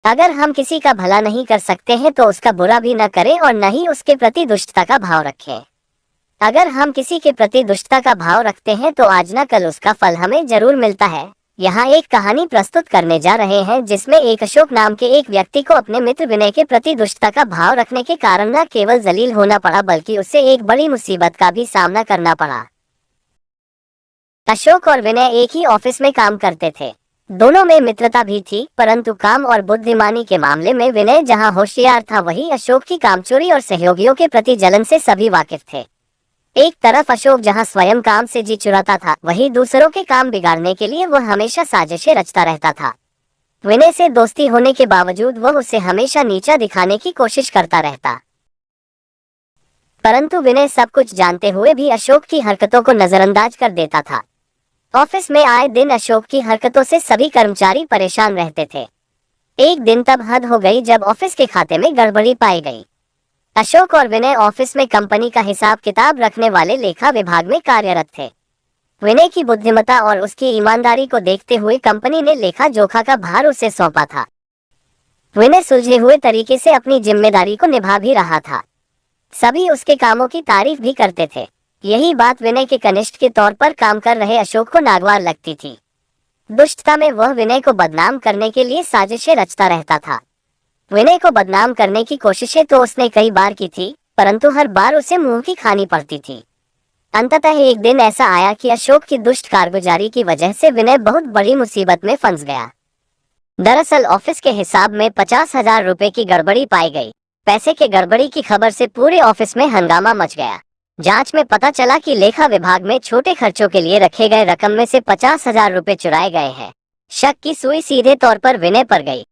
अगर हम किसी का भला नहीं कर सकते हैं तो उसका बुरा भी न करें और न ही उसके प्रति दुष्टता का भाव रखें। अगर हम किसी के प्रति दुष्टता का भाव रखते हैं तो आज न कल उसका फल हमें जरूर मिलता है। यहाँ एक कहानी प्रस्तुत करने जा रहे हैं जिसमें एक अशोक नाम के एक व्यक्ति को अपने मित्र विनय के प्रति दुष्टता का भाव रखने के कारण न केवल जलील होना पड़ा बल्कि उससे एक बड़ी मुसीबत का भी सामना करना पड़ा। अशोक और विनय एक ही ऑफिस में काम करते थे। दोनों में मित्रता भी थी, परंतु काम और बुद्धिमानी के मामले में विनय जहां होशियार था वहीं अशोक की कामचोरी और सहयोगियों के प्रति जलन से सभी वाकिफ थे। एक तरफ अशोक जहां स्वयं काम से जी चुराता था, वहीं दूसरों के काम बिगाड़ने के लिए वह हमेशा साजिशें रचता रहता था। विनय से दोस्ती होने के बावजूद वह उसे हमेशा नीचा दिखाने की कोशिश करता रहता, परंतु विनय सब कुछ जानते हुए भी अशोक की हरकतों को नजरअंदाज कर देता था। ऑफिस में आए दिन अशोक की हरकतों से सभी कर्मचारी परेशान रहते थे। एक दिन तब हद हो गई जब ऑफिस के खाते में गड़बड़ी पाई गई। अशोक और विनय ऑफिस में कंपनी का हिसाब किताब रखने वाले लेखा विभाग में कार्यरत थे। विनय की बुद्धिमत्ता और उसकी ईमानदारी को देखते हुए कंपनी ने लेखा जोखा का भार उसे सौंपा था। विनय सुलझे हुए तरीके से अपनी जिम्मेदारी को निभा भी रहा था। सभी उसके कामों की तारीफ भी करते थे। यही बात विनय के कनिष्ठ के तौर पर काम कर रहे अशोक को नागवार लगती थी। दुष्टता में वह विनय को बदनाम करने के लिए साजिशें रचता रहता था। विनय को बदनाम करने की कोशिशें तो उसने कई बार की थी, परंतु हर बार उसे मुंह की खानी पड़ती थी। अंततः एक दिन ऐसा आया कि अशोक की दुष्ट कारगुजारी की वजह से विनय बहुत बड़ी मुसीबत में फंस गया। दरअसल ऑफिस के हिसाब में 50,000 रुपए की गड़बड़ी पाई गई। पैसे के गड़बड़ी की खबर से पूरे ऑफिस में हंगामा मच गया। जांच में पता चला कि लेखा विभाग में छोटे खर्चों के लिए रखे गए रकम में से 50,000 रुपए चुराए गए हैं। शक की सुई सीधे तौर पर विनय पर गई।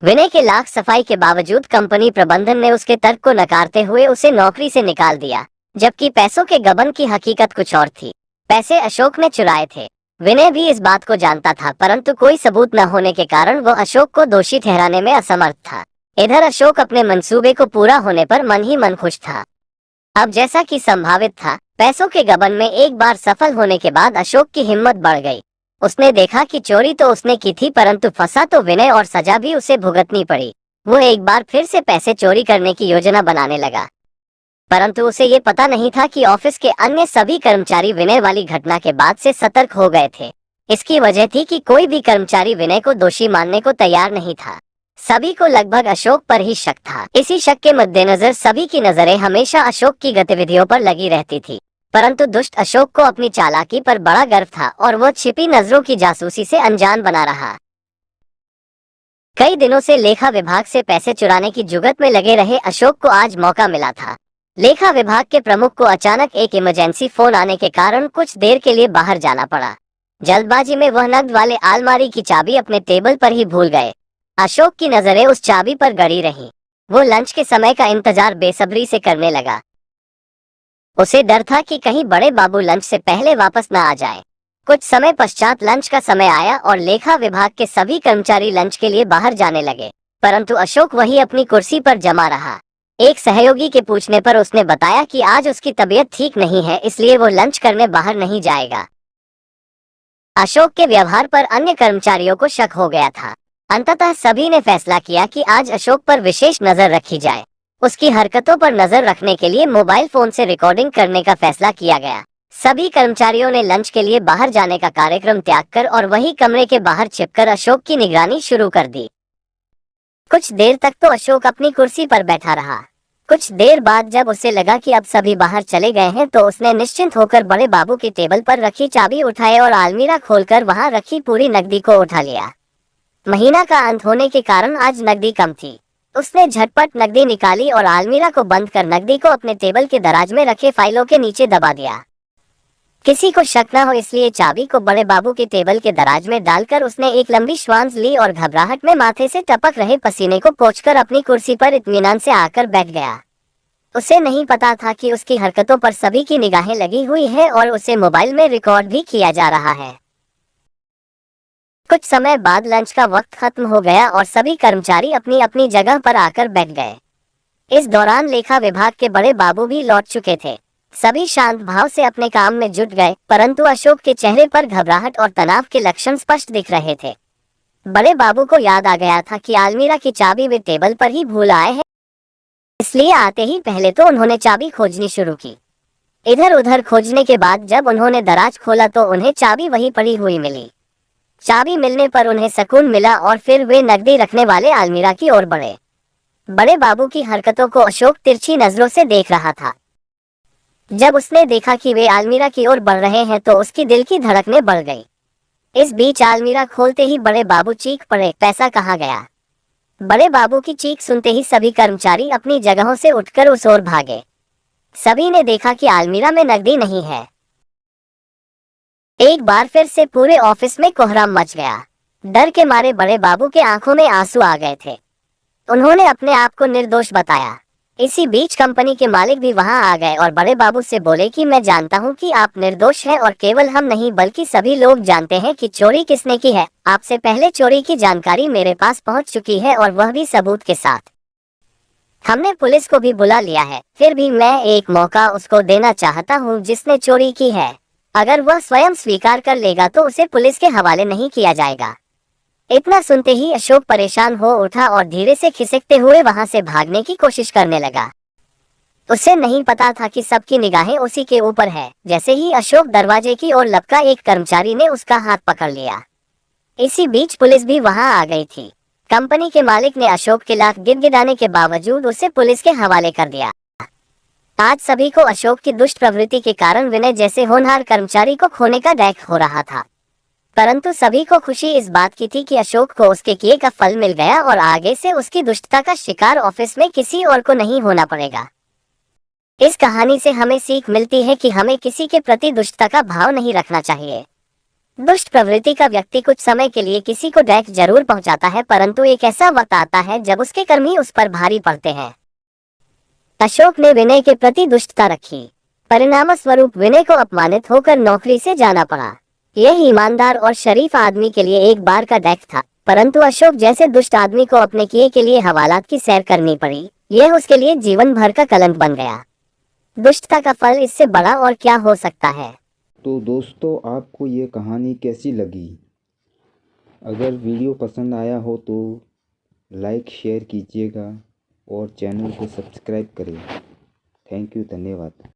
विनय के लाख सफाई के बावजूद कंपनी प्रबंधन ने उसके तर्क को नकारते हुए उसे नौकरी से निकाल दिया, जबकि पैसों के गबन की हकीकत कुछ और थी। पैसे अशोक ने चुराए थे। विनय भी इस बात को जानता था, परंतु कोई सबूत न होने के कारण वो अशोक को दोषी ठहराने में असमर्थ था। इधर अशोक अपने मंसूबे को पूरा होने पर मन ही मन खुश था। अब जैसा कि संभावित था, पैसों के गबन में एक बार सफल होने के बाद अशोक की हिम्मत बढ़ गई। उसने देखा कि चोरी तो उसने की थी, परंतु फंसा तो विनय और सजा भी उसे भुगतनी पड़ी। वो एक बार फिर से पैसे चोरी करने की योजना बनाने लगा, परंतु उसे ये पता नहीं था कि ऑफिस के अन्य सभी कर्मचारी विनय वाली घटना के बाद से सतर्क हो गए थे। इसकी वजह थी कि कोई भी कर्मचारी विनय को दोषी मानने को तैयार नहीं था। सभी को लगभग अशोक पर ही शक था। इसी शक के मद्देनजर सभी की नजरें हमेशा अशोक की गतिविधियों पर लगी रहती थी, परंतु दुष्ट अशोक को अपनी चालाकी पर बड़ा गर्व था और वो छिपी नजरों की जासूसी से अनजान बना रहा। कई दिनों से लेखा विभाग से पैसे चुराने की जुगत में लगे रहे अशोक को आज मौका मिला था। लेखा विभाग के प्रमुख को अचानक एक इमरजेंसी फोन आने के कारण कुछ देर के लिए बाहर जाना पड़ा। जल्दबाजी में वह नकद वाले अलमारी की चाबी अपने टेबल पर ही भूल गए। अशोक की नजरें उस चाबी पर गड़ी रहीं। वो लंच के समय का इंतजार बेसब्री से करने लगा। उसे डर था कि कहीं बड़े बाबू लंच से पहले वापस न आ जाए। कुछ समय पश्चात लंच का समय आया और लेखा विभाग के सभी कर्मचारी लंच के लिए बाहर जाने लगे, परंतु अशोक वही अपनी कुर्सी पर जमा रहा। एक सहयोगी के पूछने पर उसने बताया कि आज उसकी तबीयत ठीक नहीं है, इसलिए वो लंच करने बाहर नहीं जाएगा। अशोक के व्यवहार पर अन्य कर्मचारियों को शक हो गया था। अंततः सभी ने फैसला किया कि आज अशोक पर विशेष नजर रखी जाए। उसकी हरकतों पर नजर रखने के लिए मोबाइल फोन से रिकॉर्डिंग करने का फैसला किया गया। सभी कर्मचारियों ने लंच के लिए बाहर जाने का कार्यक्रम त्याग कर और वही कमरे के बाहर छिपकर अशोक की निगरानी शुरू कर दी। कुछ देर तक तो अशोक अपनी कुर्सी पर बैठा रहा। कुछ देर बाद जब उसे लगा कि अब सभी बाहर चले गए हैं, तो उसने निश्चिंत होकर बड़े बाबू की टेबल पर रखी चाबी उठाई और अलमीरा खोलकर वहां रखी पूरी नकदी को उठा लिया। महीना का अंत होने के कारण आज नकदी कम थी। उसने झटपट नकदी निकाली और अलमीरा को बंद कर नकदी को अपने टेबल के दराज में रखे फाइलों के नीचे दबा दिया। किसी को शक न हो इसलिए चाबी को बड़े बाबू के टेबल के दराज में डालकर उसने एक लंबी श्वास ली और घबराहट में माथे से टपक रहे पसीने को पोंछकर अपनी कुर्सी पर इत्मीनान से आकर बैठ गया। उसे नहीं पता था कि उसकी हरकतों पर सभी की निगाहें लगी हुई हैं और उसे मोबाइल में रिकॉर्ड भी किया जा रहा है। कुछ समय बाद लंच का वक्त खत्म हो गया और सभी कर्मचारी अपनी अपनी जगह पर आकर बैठ गए। इस दौरान लेखा विभाग के बड़े बाबू भी लौट चुके थे। सभी शांत भाव से अपने काम में जुट गए, परंतु अशोक के चेहरे पर घबराहट और तनाव के लक्षण स्पष्ट दिख रहे थे। बड़े बाबू को याद आ गया था कि अलमीरा की चाबी वे टेबल पर ही भूल आए हैं, इसलिए आते ही पहले तो उन्होंने चाबी खोजनी शुरू की। इधर उधर खोजने के बाद जब उन्होंने दराज खोला तो उन्हें चाबी वहीं पड़ी हुई मिली। चाबी मिलने पर उन्हें सुकून मिला और फिर वे नकदी रखने वाले अलमीरा की ओर बढ़े। बड़े बाबू की हरकतों को अशोक तिरछी नजरों से देख रहा था। जब उसने देखा कि वे अलमीरा की ओर बढ़ रहे हैं तो उसकी दिल की धड़कनें बढ़ गई। इस बीच अलमीरा खोलते ही बड़े बाबू चीख पड़े, पैसा कहाँ गया? बड़े बाबू की चीख सुनते ही सभी कर्मचारी अपनी जगहों से उठकर उस ओर भागे। सभी ने देखा कि अलमीरा में नकदी नहीं है। एक बार फिर से पूरे ऑफिस में कोहराम मच गया। डर के मारे बड़े बाबू के आंखों में आंसू आ गए थे। उन्होंने अपने आप को निर्दोष बताया। इसी बीच कंपनी के मालिक भी वहां आ गए और बड़े बाबू से बोले कि मैं जानता हूं कि आप निर्दोष हैं और केवल हम नहीं बल्कि सभी लोग जानते हैं कि चोरी किसने की है। आपसे पहले चोरी की जानकारी मेरे पास पहुंच चुकी है और वह भी सबूत के साथ। हमने पुलिस को भी बुला लिया है। फिर भी मैं एक मौका उसको देना चाहता हूं जिसने चोरी की है। अगर वह स्वयं स्वीकार कर लेगा तो उसे पुलिस के हवाले नहीं किया जाएगा। इतना सुनते ही अशोक परेशान हो उठा और धीरे से खिसकते हुए वहां से भागने की कोशिश करने लगा। उसे नहीं पता था कि सबकी निगाहें उसी के ऊपर है। जैसे ही अशोक दरवाजे की ओर लपका एक कर्मचारी ने उसका हाथ पकड़ लिया। इसी बीच पुलिस भी वहां आ गई थी। कंपनी के मालिक ने अशोक के लाख गिड़गिड़ाने के बावजूद उसे पुलिस के हवाले कर दिया। आज सभी को अशोक की दुष्ट प्रवृत्ति के कारण विनय जैसे होनहार कर्मचारी को खोने का डैक हो रहा था, परंतु सभी को खुशी इस बात की थी कि अशोक को उसके किए का फल मिल गया और आगे से उसकी दुष्टता का शिकार ऑफिस में किसी और को नहीं होना पड़ेगा। इस कहानी से हमें सीख मिलती है कि हमें किसी के प्रति दुष्टता का भाव नहीं रखना चाहिए। दुष्ट प्रवृत्ति का व्यक्ति कुछ समय के लिए किसी को डैक जरूर पहुंचाता है, परंतु एक ऐसा वक्त आता है जब उसके कर्म ही उस पर भारी पड़ते हैं। अशोक ने विनय के प्रति दुष्टता रखी। परिणाम स्वरूप विनय को अपमानित होकर नौकरी से जाना पड़ा। यह ईमानदार और शरीफ आदमी के लिए एक बार का डैक था, परंतु अशोक जैसे दुष्ट आदमी को अपने किए के लिए हवालात की सैर करनी पड़ी। यह उसके लिए जीवन भर का कलंक बन गया। दुष्टता का फल इससे बड़ा और क्या हो सकता है। तो दोस्तों, आपको ये कहानी कैसी लगी? अगर वीडियो पसंद आया हो तो लाइक शेयर कीजिएगा और चैनल को सब्सक्राइब करें। थैंक यू, धन्यवाद।